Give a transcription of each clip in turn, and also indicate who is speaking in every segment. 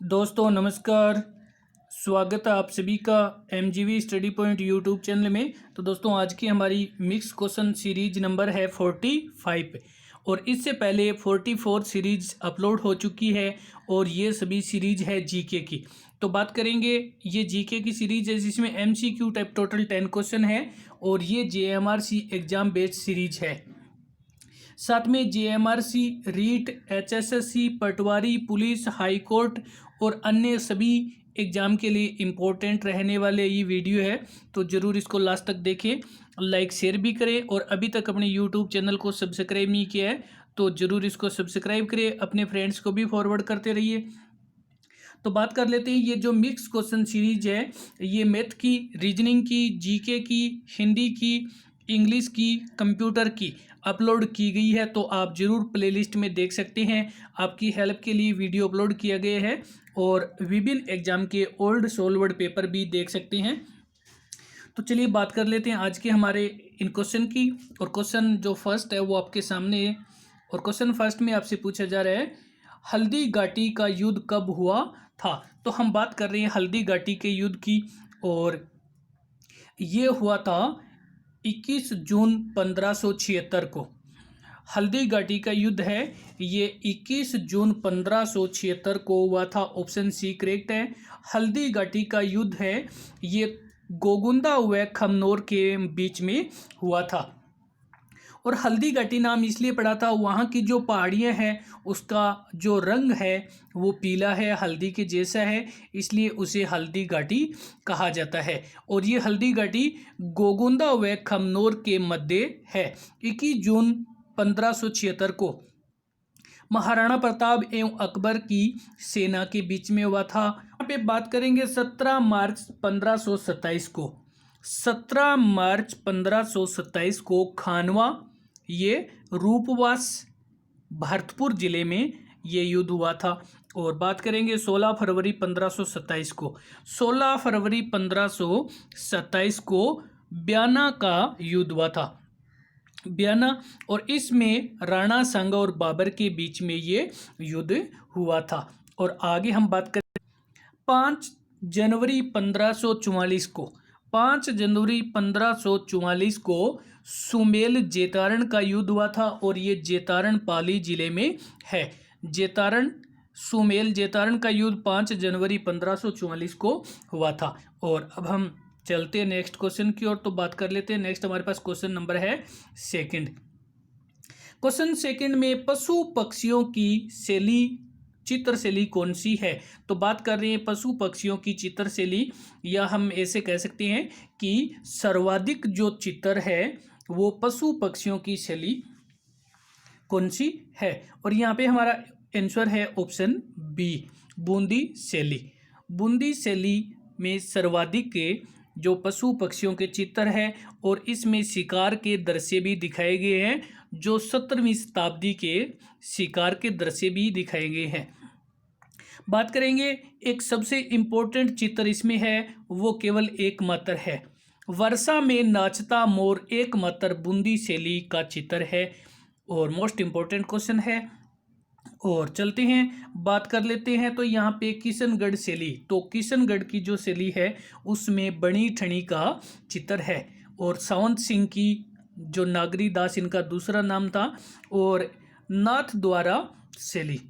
Speaker 1: दोस्तों नमस्कार। स्वागत है आप सभी का एमजीवी स्टडी पॉइंट यूट्यूब चैनल में। तो दोस्तों आज की हमारी मिक्स क्वेश्चन सीरीज नंबर है 45 और इससे पहले 44 सीरीज अपलोड हो चुकी है और ये सभी सीरीज है जीके की। तो बात करेंगे, ये जीके की सीरीज है जिसमें एमसीक्यू टाइप टोटल 10 क्वेश्चन है और ये जेएमआरसी एग्जाम बेस्ड सीरीज है। साथ में जेएमआरसी, रीट, एचएसएससी, पटवारी, पुलिस, हाई कोर्ट और अन्य सभी एग्ज़ाम के लिए इम्पोर्टेंट रहने वाले ये वीडियो है। तो ज़रूर इसको लास्ट तक देखें, लाइक शेयर भी करें और अभी तक अपने यूट्यूब चैनल को सब्सक्राइब नहीं किया है तो ज़रूर इसको सब्सक्राइब करें, अपने फ्रेंड्स को भी फॉरवर्ड करते रहिए। तो बात कर लेते हैं, ये जो मिक्स क्वेश्चन सीरीज है ये मैथ की, रीजनिंग की, जीके की, हिंदी की, इंग्लिश की, कंप्यूटर की अपलोड की गई है। तो आप ज़रूर प्लेलिस्ट में देख सकते हैं, आपकी हेल्प के लिए वीडियो अपलोड किया गया है और विभिन्न एग्जाम के ओल्ड सोल्वर्ड पेपर भी देख सकते हैं। तो चलिए बात कर लेते हैं आज के हमारे इन क्वेश्चन की। और क्वेश्चन जो फर्स्ट है वो आपके सामने है और क्वेश्चन फर्स्ट में आपसे पूछा जा रहा है, हल्दी घाटी का युद्ध कब हुआ था। तो हम बात कर रहे हैं हल्दी घाटी के युद्ध की और ये हुआ था 21 जून 1576 को। हल्दी घाटी का युद्ध है ये 21 जून 1576 को हुआ था। ऑप्शन सी करेक्ट है। हल्दी घाटी का युद्ध है ये गोगुंदा व खमनोर के बीच में हुआ था। और हल्दी घाटी नाम इसलिए पड़ा था, वहाँ की जो पहाड़ियाँ हैं उसका जो रंग है वो पीला है, हल्दी के जैसा है, इसलिए उसे हल्दी घाटी कहा जाता है। और ये हल्दी घाटी गोगुंदा व खमनोर के मध्य है। 21 जून 1576 को महाराणा प्रताप एवं अकबर की सेना के बीच में हुआ था। यहाँ पे बात करेंगे 17 मार्च 1527 को। 17 मार्च 1527 को खानवा, ये रूपवास, भरतपुर जिले में ये युद्ध हुआ था। और बात करेंगे 16 फरवरी 1527 को। 16 फरवरी 1527 को ब्याना का युद्ध हुआ था, ब्याना। और इसमें राणा सांगा और बाबर के बीच में ये युद्ध हुआ था। और आगे हम बात करें 5 जनवरी 1544 को। 5 जनवरी 1544 को सुमेल जेतारण का युद्ध हुआ था और ये जेतारण पाली जिले में है। जेतारण, सुमेल जेतारण का युद्ध 5 जनवरी 1544 को हुआ था। और अब हम चलते हैं नेक्स्ट क्वेश्चन की ओर। तो बात कर लेते हैं, नेक्स्ट हमारे पास क्वेश्चन नंबर है सेकंड। क्वेश्चन सेकंड में पशु पक्षियों की शैली, चित्र शैली कौन सी है। तो बात कर रहे हैं पशु पक्षियों की चित्र शैली, या हम ऐसे कह सकते हैं कि सर्वाधिक जो चित्र है वो पशु पक्षियों की शैली कौन सी है। और यहाँ पे हमारा आंसर है ऑप्शन बी, बूंदी शैली। बूंदी शैली में सर्वाधिक के जो पशु पक्षियों के चित्र है और इसमें शिकार के दृश्य भी दिखाए गए हैं, जो 17वीं शताब्दी के शिकार के दृश्य भी दिखाए गए हैं। बात करेंगे एक सबसे इम्पोर्टेंट चित्र इसमें है, वो केवल एकमात्र है, वर्षा में नाचता मोर, एकमात्र बूंदी शैली का चित्र है और मोस्ट इम्पोर्टेंट क्वेश्चन है। और चलते हैं बात कर लेते हैं, तो यहाँ पे किशनगढ़ शैली, तो किशनगढ़ की जो शैली है उसमें बनी ठनी का चित्र है। और सावंत सिंह की जो नागरी दास इनका दूसरा नाम था। और नाथ द्वारा शैली,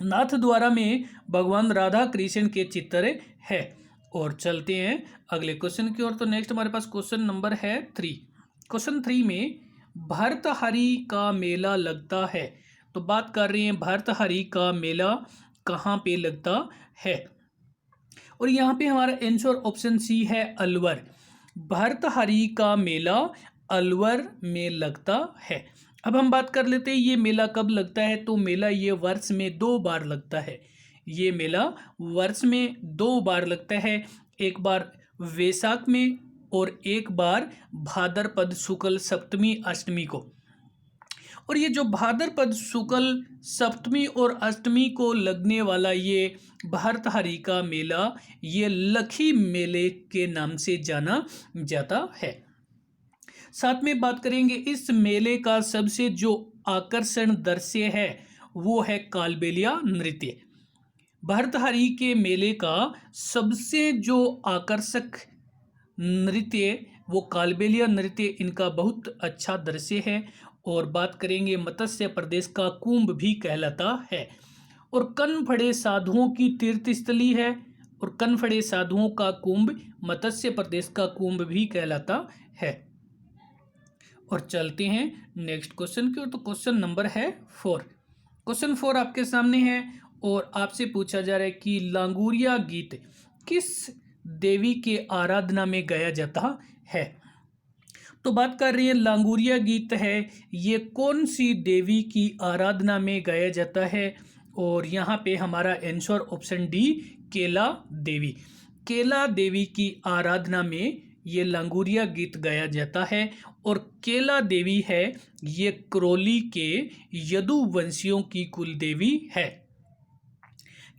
Speaker 1: नाथ द्वारा में भगवान राधा कृष्ण के चित्र है। और चलते हैं अगले क्वेश्चन की ओर। तो नेक्स्ट हमारे पास क्वेश्चन नंबर है 3। क्वेश्चन 3 में भर्तहरि का मेला लगता है। तो बात कर रहे हैं भर्तहरि का मेला कहाँ पे लगता है। और यहाँ पे हमारा आंसर ऑप्शन सी है अलवर। भर्तहरि का मेला अलवर में लगता है। अब हम बात कर लेते हैं ये मेला कब लगता है। तो मेला ये वर्ष में 2 बार लगता है। ये मेला वर्ष में 2 बार लगता है, एक बार वैशाख में और एक बार भाद्रपद शुक्ल सप्तमी अष्टमी को। और ये जो भाद्रपद शुक्ल सप्तमी और अष्टमी को लगने वाला ये भर्तहरि का मेला ये लखी मेले के नाम से जाना जाता है। साथ में बात करेंगे इस मेले का सबसे जो आकर्षण दृश्य है वो है कालबेलिया नृत्य। भरथरी के मेले का सबसे जो आकर्षक नृत्य वो कालबेलिया नृत्य इनका बहुत अच्छा दृश्य है। और बात करेंगे मत्स्य प्रदेश का कुंभ भी कहलाता है। और कनफड़े साधुओं की तीर्थ स्थली है। और कनफड़े साधुओं का कुंभ मत्स्य प्रदेश का कुंभ भी कहलाता है। और चलते हैं नेक्स्ट क्वेश्चन की ओर। तो क्वेश्चन नंबर है 4। क्वेश्चन 4 आपके सामने है और आपसे पूछा जा रहा है कि लांगुरिया गीत किस देवी के आराधना में गाया जाता है। तो बात कर रही है लांगुरिया गीत है ये कौन सी देवी की आराधना में गाया जाता है। और यहाँ पे हमारा आंसर ऑप्शन डी केला देवी। केला देवी की आराधना में ये लांगुरिया गीत गाया जाता है। और केला देवी है ये करौली के यदुवंशियों की कुल देवी है।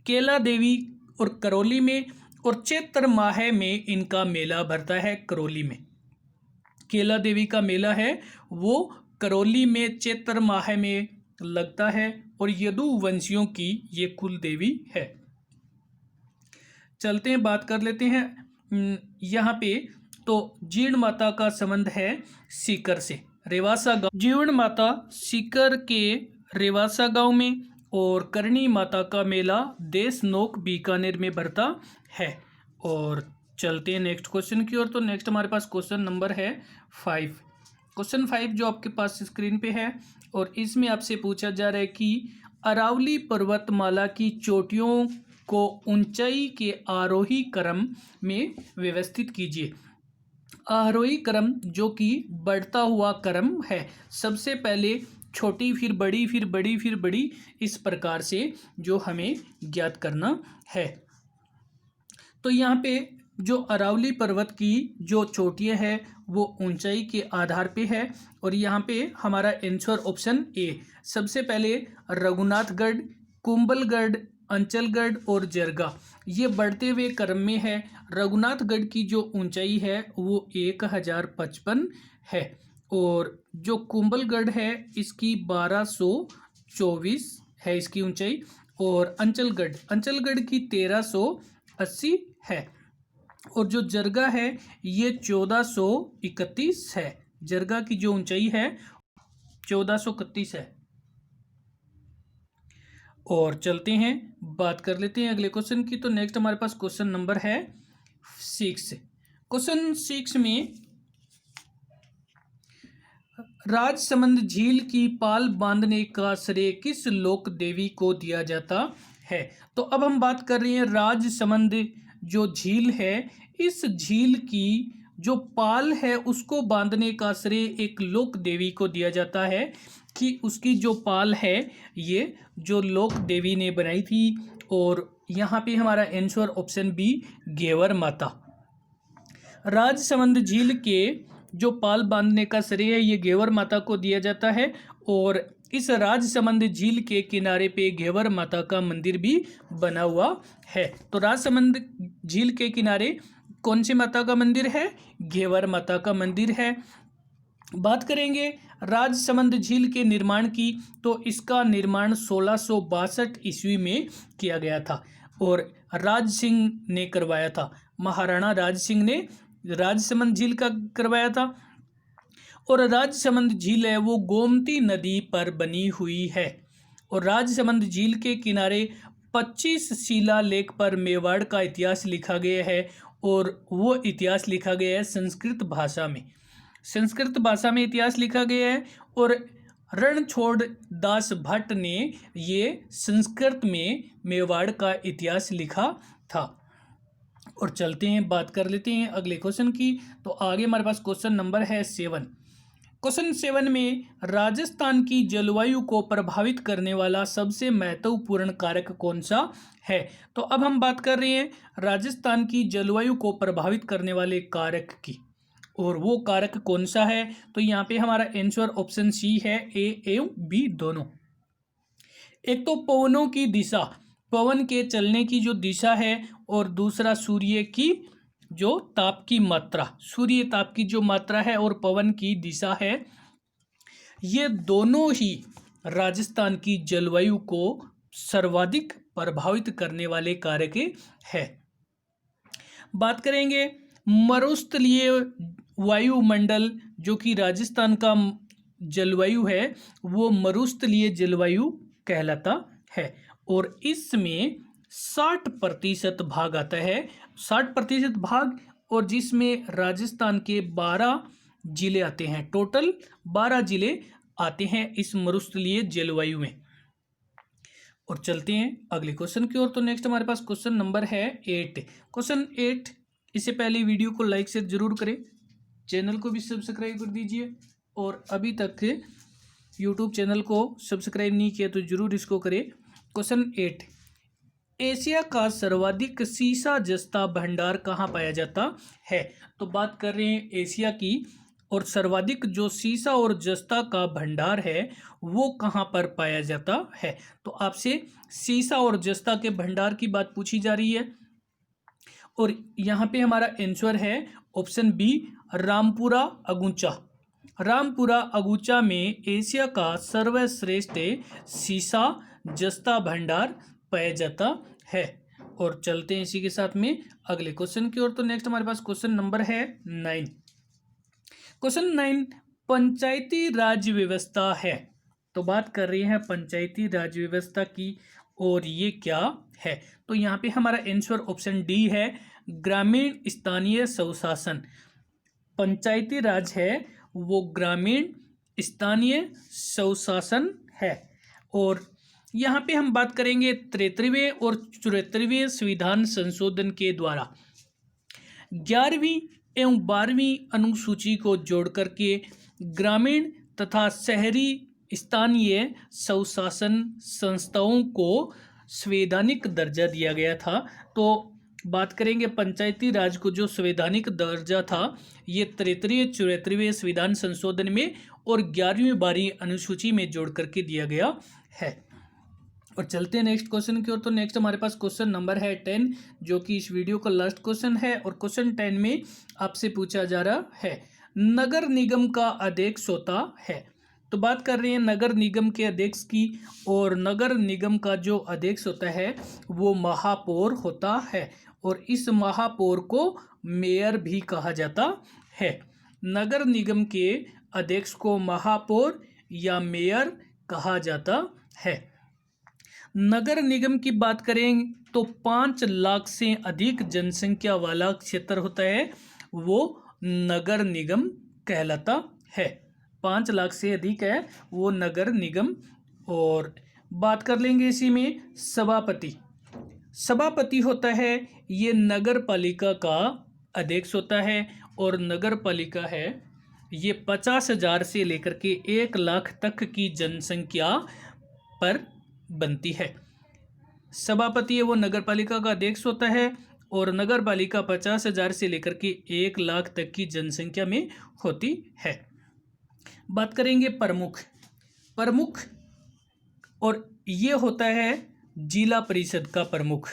Speaker 1: केला देवी और करौली में और चैत्र माह में इनका मेला भरता है करौली में। केला देवी का मेला है वो करौली में चैत्र माह में लगता है और यदुवंशियों की ये कुल देवी है। चलते हैं बात कर लेते हैं यहाँ पे। तो जीर्ण माता का संबंध है सीकर से, रेवासा गांव। जीर्ण माता सीकर के रेवासा गांव में और करणी माता का मेला देशनोक बीकानेर में भरता है। और चलते हैं नेक्स्ट क्वेश्चन की ओर। तो नेक्स्ट हमारे पास क्वेश्चन नंबर है 5। क्वेश्चन 5 जो आपके पास स्क्रीन पे है और इसमें आपसे पूछा जा रहा है कि अरावली पर्वतमाला की चोटियों को ऊंचाई के आरोही क्रम में व्यवस्थित कीजिए। आरोही क्रम जो कि बढ़ता हुआ क्रम है, सबसे पहले छोटी फिर बड़ी फिर बड़ी फिर बड़ी, इस प्रकार से जो हमें ज्ञात करना है। तो यहाँ पे जो अरावली पर्वत की जो चोटियाँ है वो ऊंचाई के आधार पे है। और यहाँ पे हमारा आंसर ऑप्शन ए। सबसे पहले रघुनाथगढ़, कुंभलगढ़, अंचलगढ़ और जरगा ये बढ़ते हुए क्रम में है। रघुनाथगढ़ की जो ऊंचाई है वो 1055 है और जो कुंभलगढ़ है इसकी 1224 है इसकी ऊंचाई। और अंचलगढ़ की 1380 है। और जो जरगा है ये 1431 है। जरगा की जो ऊंचाई है 1431 है। और चलते हैं बात कर लेते हैं अगले क्वेश्चन की। तो नेक्स्ट हमारे पास क्वेश्चन नंबर है 6। क्वेश्चन 6 में राजसमंद झील की पाल बांधने का श्रेय किस लोक देवी को दिया जाता है। तो अब हम बात कर रहे हैं राजसमंद जो झील है, इस झील की जो पाल है उसको बांधने का श्रेय एक लोक देवी को दिया जाता है कि उसकी जो पाल है ये जो लोक देवी ने बनाई थी। और यहाँ पे हमारा आंसर ऑप्शन बी घेवर माता। राजसमंद झील के जो पाल बांधने का श्रेय है ये घेवर माता को दिया जाता है। और इस राजसमंद झील के किनारे पे घेवर माता का मंदिर भी बना हुआ है। तो राजसमंद झील के किनारे कौन सी माता का मंदिर है? घेवर माता का मंदिर है। बात करेंगे राजसमंद झील के निर्माण की, तो इसका निर्माण 1662 ईस्वी में किया गया था और राज सिंह ने करवाया था। महाराणा राज सिंह ने राजसमंद झील का करवाया था। और राजसमंद झील है वो गोमती नदी पर बनी हुई है। और राजसमंद झील के किनारे 25 शिलालेख पर मेवाड़ का इतिहास लिखा गया है और वो इतिहास लिखा गया है संस्कृत भाषा में। संस्कृत भाषा में इतिहास लिखा गया है और रणछोड़ दास भट्ट ने ये संस्कृत में मेवाड़ का इतिहास लिखा था। और चलते हैं बात कर लेते हैं अगले क्वेश्चन की। तो आगे हमारे पास क्वेश्चन नंबर है 7। क्वेश्चन 7 में राजस्थान की जलवायु को प्रभावित करने वाला सबसे महत्वपूर्ण कारक कौन सा है। तो अब हम बात कर रहे हैं राजस्थान की जलवायु को प्रभावित करने वाले कारक की, और वो कारक कौन सा है। तो यहाँ पे हमारा आंसर ऑप्शन सी है, ए एवं बी दोनों। एक तो पवनों की दिशा, पवन के चलने की जो दिशा है, और दूसरा सूर्य की जो ताप की मात्रा, सूर्य ताप की जो मात्रा है और पवन की दिशा है, ये दोनों ही राजस्थान की जलवायु को सर्वाधिक प्रभावित करने वाले कारक है। बात करेंगे मरुस्थलीय वायुमंडल, जो कि राजस्थान का जलवायु है वो मरुस्थलीय जलवायु कहलाता है और इसमें 60% भाग आता है, 60% भाग, और जिसमें राजस्थान के 12 जिले आते हैं। टोटल 12 जिले आते हैं इस मरुस्थलीय जलवायु में। और चलते हैं अगले क्वेश्चन की ओर। तो नेक्स्ट हमारे पास क्वेश्चन नंबर है 8। क्वेश्चन 8, इससे पहले वीडियो को लाइक से जरूर करें, चैनल को भी सब्सक्राइब कर दीजिए, और अभी तक यूट्यूब चैनल को सब्सक्राइब नहीं किया तो जरूर इसको करें। क्वेश्चन 8, एशिया का सर्वाधिक सीसा जस्ता भंडार कहाँ पाया जाता है? तो बात कर रहे हैं एशिया की, और सर्वाधिक जो सीसा और जस्ता का भंडार है वो कहाँ पर पाया जाता है? तो आपसे सीसा और जस्ता के भंडार की बात पूछी जा रही है, और यहाँ पे हमारा आंसर है ऑप्शन बी, रामपुरा अगुचा। रामपुरा अगुचा में एशिया का सर्वश्रेष्ठ सीसा जस्ता भंडार पाया जाता है। और चलते हैं इसी के साथ में अगले क्वेश्चन की ओर। तो नेक्स्ट हमारे पास क्वेश्चन नंबर है 9। क्वेश्चन 9, पंचायती राज व्यवस्था है। तो बात कर रही है पंचायती राज व्यवस्था की, और ये क्या है? तो यहाँ पे हमारा आंसर ऑप्शन डी है, ग्रामीण स्थानीय स्वशासन। पंचायती राज है वो ग्रामीण स्थानीय स्वशासन है। और यहाँ पे हम बात करेंगे 33वें और 74वें संविधान संशोधन के द्वारा 11वीं एवं 12वीं अनुसूची को जोड़ करके ग्रामीण तथा शहरी स्थानीय स्वशासन संस्थाओं को संवैधानिक दर्जा दिया गया था। तो बात करेंगे पंचायती राज को जो संवैधानिक दर्जा था ये 33वें 74वें संविधान संशोधन में और 11वीं 12वीं अनुसूची में जोड़ करके दिया गया है। और चलते हैं नेक्स्ट क्वेश्चन की ओर। तो नेक्स्ट हमारे पास क्वेश्चन नंबर है 10, जो कि इस वीडियो का लास्ट क्वेश्चन है। और क्वेश्चन 10 में आपसे पूछा जा रहा है नगर निगम का अध्यक्ष होता है। तो बात कर रहे हैं नगर निगम के अध्यक्ष की, और नगर निगम का जो अध्यक्ष होता है वो महापौर होता है, और इस महापौर को मेयर भी कहा जाता है। नगर निगम के अध्यक्ष को महापौर या मेयर कहा जाता है। नगर निगम की बात करें तो 5 लाख से अधिक जनसंख्या वाला क्षेत्र होता है वो नगर निगम कहलाता है। 5 लाख से अधिक है वो नगर निगम। और बात कर लेंगे इसी में सभापति। सभापति होता है ये नगर पालिका का अध्यक्ष होता है, और नगर पालिका है ये 50,000 से लेकर के 1 लाख तक की जनसंख्या पर बनती है। सभापति है वो नगर पालिका का अध्यक्ष होता है, और नगर पालिका 50,000 से लेकर के 1 लाख तक की जनसंख्या में होती है। बात करेंगे प्रमुख। प्रमुख, और ये होता है जिला परिषद का प्रमुख।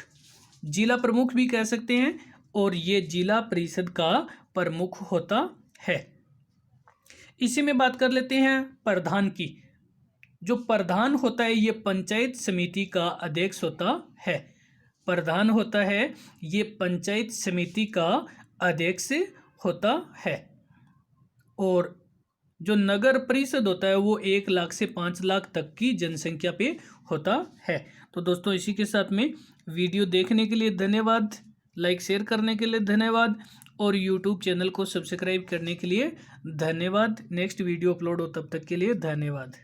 Speaker 1: जिला प्रमुख भी कह सकते हैं, और ये जिला परिषद का प्रमुख होता है। इसी में बात कर लेते हैं प्रधान की। जो प्रधान होता है ये पंचायत समिति का अध्यक्ष होता है। प्रधान होता है ये पंचायत समिति का अध्यक्ष होता है। और जो नगर परिषद होता है वो 1 लाख से 5 लाख तक की जनसंख्या पे होता है। तो दोस्तों इसी के साथ में वीडियो देखने के लिए धन्यवाद, लाइक शेयर करने के लिए धन्यवाद, और यूट्यूब चैनल को सब्सक्राइब करने के लिए धन्यवाद। नेक्स्ट वीडियो अपलोड हो तब तक के लिए धन्यवाद।